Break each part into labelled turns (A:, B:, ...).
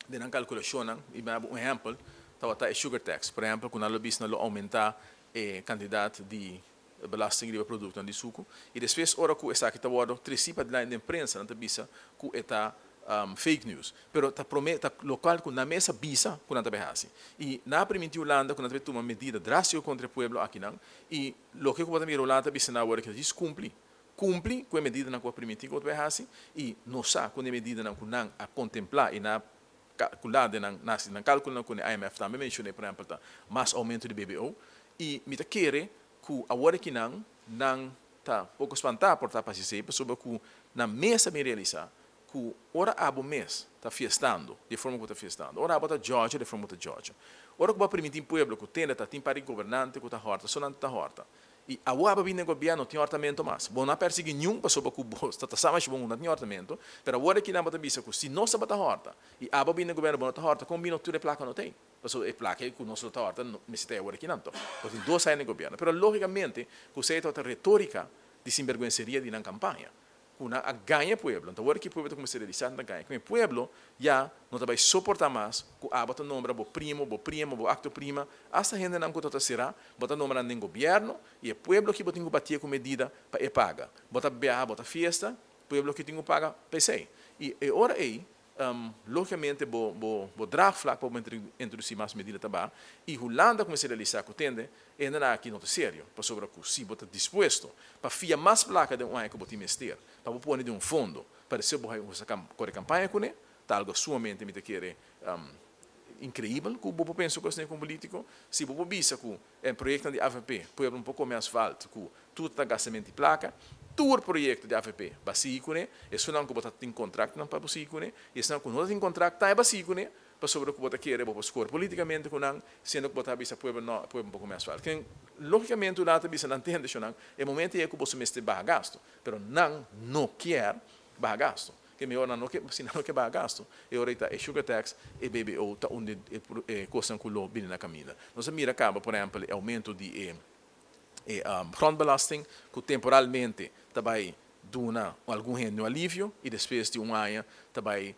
A: de na calculacion, exemplo, tá sugar tax, por exemplo, quando ela bisa aumentar a quantidade de belasting de produto de suco, e depois ora que está aqui tá wado trece para de imprensa, na bisa que está fake news, pero tá promete local que na mesa bisa quando tá behasi. E na Parlamentario Hulanda quando tá tomar medida drástica contra o pueblo aqui não, e lo que pode mirar Hulanda bisa na hora que diz cumpli com a medida na qual permitir que behasi, e não sa com a medida na kunang a contemplar e na calculada na cálculo com a IMF também mencionei por exemplo tá mais aumento de BBO e me tá querer que agora que não tá pouco espantar por tá participar sobre que na mesa me realizar que ora abo mês tá fiestando de forma que tá fiestando ora abo tá Georgia de forma que tá Georgia ora que vai permitir pueblo que tenda tá tem para governante que tá horta só não tá horta e a aba vindo governo tem orçamento mais bom não perseguir nenhum para sobre que está sama bom não tem orçamento pero agora que não bota bisa que se não se bota horta e aba vindo governo bom tá horta combina tudo placa não tem passo é placa que não se tá horta me se tem agora que não porque tem dois anos no governo pero logicamente que você tá retórica de sinvergüenceria de na campanha una a ganha pueblo então agora que o pueblo começa a realizar na ganha que o pueblo já não vai suportar mais que a bota nombra bo primo bo acto prima hasta gente não conta será bota nombra nem governo e o pueblo que botinho batia com medida para e paga bota bea bota fiesta pueblo que tinha paga PC e ora aí logicamente bo draft flag para introduzir mais medida também e Holanda começa a realizar que tende ainda aqui não é sério para sobre o se bota disposto para fia mais placa de que botar mester para pôr de fundo para ser boa a campanha com ele tá algo sumamente me querer incrível que o povo pensa que é um político se o povo bisa que é projeto de AVP põe pouco mais asfalto que tudo está gastamento de placa todo projeto de AVP básico né isso não que botar tem contrato não para básico né isso não que não tem contrato tá é básico né para sobre o que botar querer para escolher politicamente com não sendo que botar bisa povo não povo pouco mais asfalto que logicamente o lado bisa não entende isso não é momento é que você meste barra gasto pero não quer barra gasto que melhor não que se não que barra gasto e ora está sugar tax e BBO tá onde coisa que lo bem na caminha nós mira acaba por exemplo aumento de grondbelasting que temporalmente também duna algum rende alívio e depois de ano também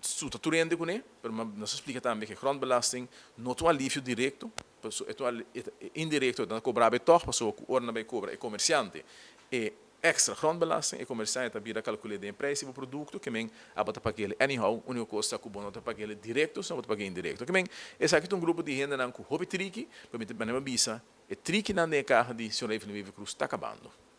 A: substituindo com ele, mas nós explica também que grondbelasting não é um alívio direto, é indireto, então cobrar bem toch, passou que o vai cobrar é comerciante e extra grondbelasting e comerciante também calcular de preço do produto que men abata para aquele anyhow único custa que bom para aquele direto só para aquele indireto que men esse aqui é um grupo de gente não com hobby tricky para me bisa e tricky na carro de senhor Evelyn Vive Cruz está acabando